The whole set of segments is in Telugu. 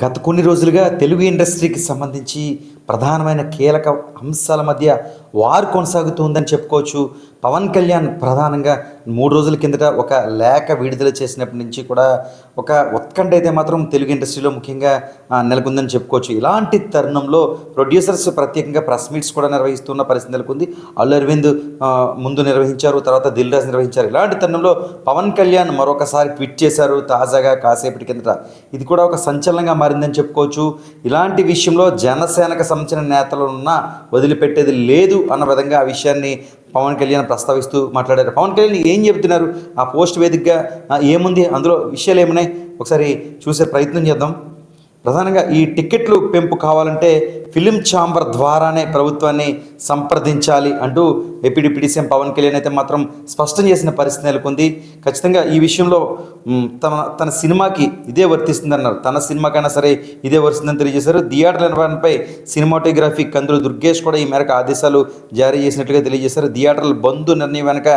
గత కొన్ని రోజులుగా తెలుగు ఇండస్ట్రీకి సంబంధించి ప్రధానమైన కీలక అంశాల మధ్య వార్ కొనసాగుతుందని చెప్పుకోవచ్చు. పవన్ కళ్యాణ్ ప్రధానంగా 3 రోజుల కిందట ఒక లేఖ విడుదల చేసినప్పటి నుంచి కూడా ఒక ఉత్కంఠ అయితే మాత్రం తెలుగు ఇండస్ట్రీలో ముఖ్యంగా నెలకొందని చెప్పుకోవచ్చు. ఇలాంటి తరుణంలో ప్రొడ్యూసర్స్ ప్రత్యేకంగా ప్రెస్ మీట్స్ కూడా నిర్వహిస్తున్న పరిస్థితి నెలకొంది. అల్లు అరవింద్ ముందు నిర్వహించారు, తర్వాత దిల్ రాజు నిర్వహించారు. ఇలాంటి తరుణంలో పవన్ కళ్యాణ్ మరొకసారి ట్వీట్ చేశారు తాజాగా కాసేపటి కిందట. ఇది కూడా ఒక సంచలనంగా మారిందని చెప్పుకోవచ్చు. ఇలాంటి విషయంలో జనసేనకు సంబంధించిన నేతలున్న వదిలిపెట్టేది లేదు అన్న విధంగా ఆ విషయాన్ని పవన్ కళ్యాణ్ ప్రస్తావిస్తూ మాట్లాడారు. పవన్ కళ్యాణ్ ఏం చెబుతున్నారు, ఆ పోస్ట్ వేదికగా ఏముంది, అందులో విషయాలు ఏమున్నాయి ఒకసారి చూసే ప్రయత్నం చేద్దాం. ప్రధానంగా ఈ టిక్కెట్లు పెంపు కావాలంటే ఫిలిం ఛాంబర్ ద్వారానే ప్రభుత్వాన్ని సంప్రదించాలి అంటూ డిప్యూటీ సీఎం పవన్ కళ్యాణ్ అయితే మాత్రం స్పష్టం చేసిన పరిస్థితి నెలకొంది. ఖచ్చితంగా ఈ విషయంలో తన సినిమాకి ఇదే వర్తిస్తుందన్నారు. తన సినిమాకైనా సరే ఇదే వర్తిస్తుందని తెలియజేశారు. థియేటర్ నిర్వహణపై సినిమాటోగ్రఫీ కందులు దుర్గేష్ కూడా ఈ మేరకు ఆదేశాలు జారీ చేసినట్లుగా తెలియజేశారు. థియేటర్ల బంద్ నిర్ణయం వెనక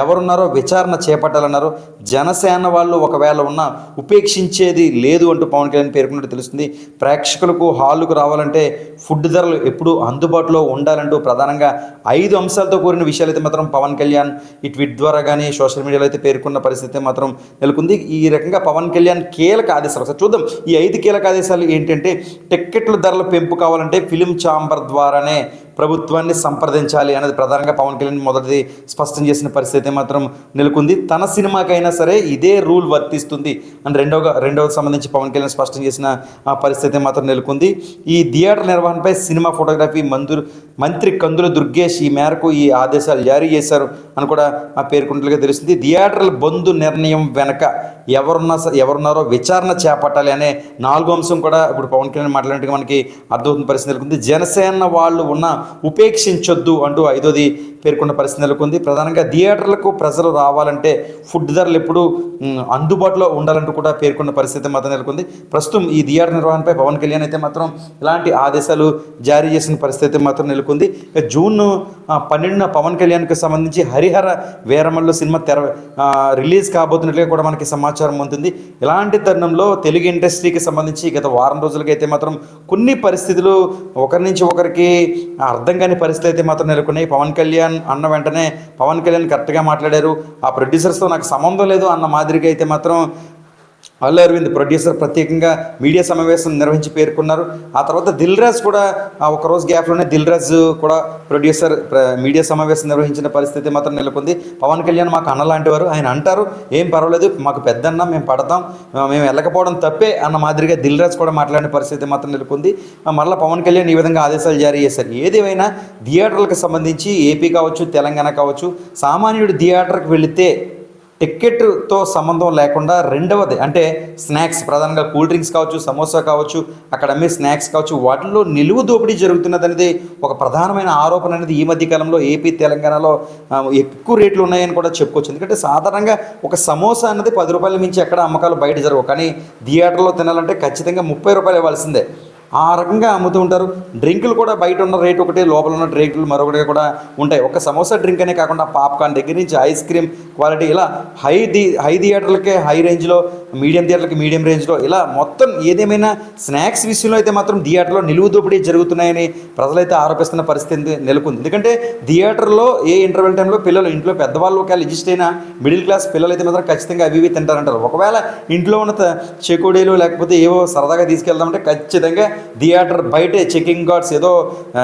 ఎవరున్నారో విచారణ చేపట్టాలన్నారు. జనసేన వాళ్ళు ఒకవేళ ఉన్నా ఉపేక్షించేది లేదు అంటూ పవన్ కళ్యాణ్ పేర్కొన్నట్టు తెలుస్తుంది. ప్రేక్షకులకు హాలుకు రావాలంటే ఫుడ్ ధరలు ఎప్పుడూ అందుబాటులో ఉండాలంటూ ప్రధానంగా 5 అంశాలతో కూడిన విషయాలు అయితే మాత్రం పవన్ కళ్యాణ్ ఈ ట్వీట్ ద్వారా కానీ సోషల్ మీడియాలో అయితే పేర్కొన్న పరిస్థితి మాత్రం నెలకొంది. ఈ రకంగా పవన్ కళ్యాణ్ కీలక ఆదేశాలు ఒకసారి చూద్దాం. ఈ 5 కీలక ఆదేశాలు ఏంటంటే, టిక్కెట్ల ధరల పెంపు కావాలంటే ఫిలిం ఛాంబర్ ద్వారానే ప్రభుత్వాన్ని సంప్రదించాలి అనేది ప్రధానంగా పవన్ కళ్యాణ్ మొదటిది స్పష్టం చేసిన పరిస్థితి మాత్రం నెలకొంది. తన సినిమాకైనా సరే ఇదే రూల్ వర్తిస్తుంది అని రెండవ సంబంధించి పవన్ కళ్యాణ్ స్పష్టం చేసిన పరిస్థితి మాత్రం నెలకొంది. ఈ థియేటర్ నిర్వహణపై సినిమా ఫోటోగ్రఫీ మంత్రి కందుల దుర్గేష్ ఈ మేరకు ఈ ఆదేశాలు జారీ చేశారు అని కూడా పేర్కొన్నట్లుగా తెలుస్తుంది. థియేటర్ల బంద్ నిర్ణయం వెనక ఎవరున్నారో విచారణ చేపట్టాలి అనే 4వ అంశం కూడా ఇప్పుడు పవన్ కళ్యాణ్ మాట్లాడినట్టుగా మనకి అర్థమవుతున్న పరిస్థితి నెలకొంది. జనసేన వాళ్ళు ఉన్న ఉపేక్షించొద్దు అంటూ 5వది పేర్కొన్న పరిస్థితి నెలకొంది. ప్రధానంగా థియేటర్లకు ప్రజలు రావాలంటే ఫుడ్ ధరలు ఎప్పుడు అందుబాటులో ఉండాలంటూ కూడా పేర్కొన్న పరిస్థితి మాత్రం నెలకొంది. ప్రస్తుతం ఈ థియేటర్ నిర్వహణపై పవన్ కళ్యాణ్ అయితే మాత్రం ఇలాంటి ఆదేశాలు జారీ చేసిన పరిస్థితి మాత్రం నెలకొంది. జూన్ 12న పవన్ కళ్యాణ్కి సంబంధించి హరిహర వీరమల్లు సినిమా రిలీజ్ కాబోతున్నట్లుగా కూడా మనకి సమాచారం ఉంటుంది. ఇలాంటి తరుణంలో తెలుగు ఇండస్ట్రీకి సంబంధించి గత వారం రోజులకి అయితే మాత్రం కొన్ని పరిస్థితులు ఒకరి నుంచి ఒకరికి అర్థం కాని పరిస్థితి అయితే మాత్రం నెలకొన్నాయి. పవన్ కళ్యాణ్ అన్న వెంటనే పవన్ కళ్యాణ్ కరెక్ట్గా మాట్లాడారు. ఆ ప్రొడ్యూసర్స్తో నాకు సంబంధం లేదు అన్న మాదిరిగా అయితే మాత్రం అల్లు అరవింద్ ప్రొడ్యూసర్ ప్రత్యేకంగా మీడియా సమావేశం నిర్వహించి పేర్కొన్నారు. ఆ తర్వాత దిల్ రాజు కూడా ఒకరోజు గ్యాప్లోనే దిల్ రాజు కూడా ప్రొడ్యూసర్ మీడియా సమావేశం నిర్వహించిన పరిస్థితి మాత్రం నెలకొంది. పవన్ కళ్యాణ్ మాకు అన్న లాంటి వారు, ఆయన అంటారు ఏం పర్వాలేదు, మాకు పెద్దన్న, మేము పడతాం, మేము వెళ్ళకపోవడం తప్పే అన్న మాదిరిగా దిల్ రాజు కూడా మాట్లాడిన పరిస్థితి మాత్రం నెలకొంది. మళ్ళీ పవన్ కళ్యాణ్ ఈ విధంగా ఆదేశాలు జారీ చేశారు. ఏదేమైనా థియేటర్లకు సంబంధించి ఏపీ కావచ్చు, తెలంగాణ కావచ్చు, సామాన్యుడు థియేటర్కి వెళితే టిక్కెట్తో సంబంధం లేకుండా రెండవది అంటే స్నాక్స్, ప్రధానంగా కూల్ డ్రింక్స్ కావచ్చు, సమోసా కావచ్చు, అక్కడ అమ్మే స్నాక్స్ కావచ్చు, వాటిల్లో నిలువు దోపిడీ జరుగుతున్నది అనేది ఒక ప్రధానమైన ఆరోపణ అనేది ఈ మధ్య కాలంలో ఏపీ తెలంగాణలో ఎక్కువ రేట్లు ఉన్నాయని కూడా చెప్పుకోవచ్చు. ఎందుకంటే సాధారణంగా ఒక సమోసా అన్నది 10 రూపాయల మించి ఎక్కడ అమ్మకాలు బయట జరగవు. కానీ థియేటర్లో తినాలంటే ఖచ్చితంగా 30 రూపాయలు ఇవ్వాల్సిందే. ఆ రకంగా అమ్ముతూ ఉంటారు. డ్రింకులు కూడా బయట ఉన్న రేటు ఒకటి, లోపల ఉన్న రేట్లు మరొకటి కూడా ఉంటాయి. ఒక సమోసా డ్రింక్ అనే కాకుండా పాప్కార్న్ దగ్గర నుంచి ఐస్ క్రీమ్ క్వాలిటీ ఇలా హై థియేటర్లకే హై రేంజ్లో, మీడియం థియేటర్లకి మీడియం రేంజ్లో, ఇలా మొత్తం ఏదేమైనా స్నాక్స్ విషయంలో అయితే మాత్రం థియేటర్లో నిలువు దోపిడీ జరుగుతున్నాయని ప్రజలైతే ఆరోపిస్తున్న పరిస్థితి నెలకొంది. ఎందుకంటే థియేటర్లో ఏ ఇంటర్వెల్ టైంలో పిల్లలు, ఇంట్లో పెద్దవాళ్ళు ఒకవేళ ఎడ్జిస్ట్ అయినా మిడిల్ క్లాస్ పిల్లలు అయితే మాత్రం ఖచ్చితంగా అవి తింటారంటారు. ఒకవేళ ఇంట్లో ఉన్న చెకోడీలు లేకపోతే ఏవో సరదాగా తీసుకెళ్దామంటే ఖచ్చితంగా థియేటర్ బయటే చెకింగ్ గార్డ్స్ ఏదో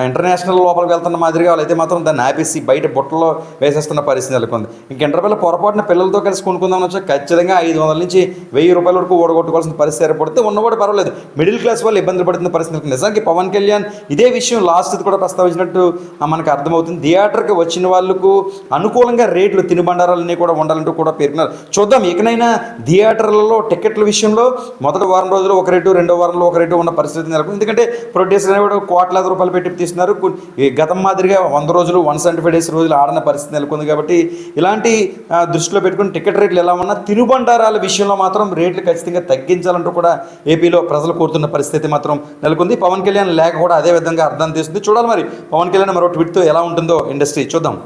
ఇంటర్నేషనల్ లోపలికి వెళ్తున్న మాదిరిగా వాళ్ళైతే మాత్రం దాన్ని ఆపేసి బయట బుట్టలో వేసేస్తున్న పరిస్థితి నెలకొంది. ఇంక ఇంటర్వెల్ పొరపాటున పిల్లలతో కలిసి కొనుక్కుందామని వచ్చి ఖచ్చితంగా 500 నుంచి 1000 రూపాయల వరకు ఓడగొట్టుకోవాల్సిన పరిస్థితి ఏర్పడితే ఉన్నవాడు పర్వాలేదు, మిడిల్ క్లాస్ వాళ్ళు ఇబ్బందులు పడుతున్న పరిస్థితి. నిజానికి పవన్ కళ్యాణ్ ఇదే విషయం లాస్ట్ కూడా ప్రస్తావించినట్టు మనకు అర్థమవుతుంది. థియేటర్కి వచ్చిన వాళ్ళకు అనుకూలంగా రేట్లు, తినుబండారాలన్నీ కూడా ఉండాలంటూ కూడా పేర్కొన్నారు. చూద్దాం ఇకనైనా థియేటర్లలో టికెట్ల విషయంలో మొదటి వారం రోజులు ఒక రేటు, రెండో వారంలో ఒక రేటు ఉన్న పరిస్థితి నెలకొంది. ఎందుకంటే ప్రొడ్యూసర్ అనేవాడు కోట్లాది రూపాయలు పెట్టి తీస్తున్నారు. గతం మాదిరిగా 100 రోజులు 175 డేస్ రోజులు ఆడన పరిస్థితి నెలకొంది. కాబట్టి ఇలాంటి దృష్టిలో పెట్టుకుని టికెట్ రేట్లు ఎలా ఉన్నా తినుబండారాల విషయంలో మాత్రం రేట్లు ఖచ్చితంగా తగ్గించాలంటూ కూడా ఏపీలో ప్రజలు కోరుతున్న పరిస్థితి మాత్రం నెలకొంది. పవన్ కళ్యాణ్ లేక కూడా అదే విధంగా అర్థం తీస్తుంది. చూడాలి మరి పవన్ కళ్యాణ్ మరో ట్వీట్తో ఎలా ఉంటుందో ఇండస్ట్రీ చూద్దాం.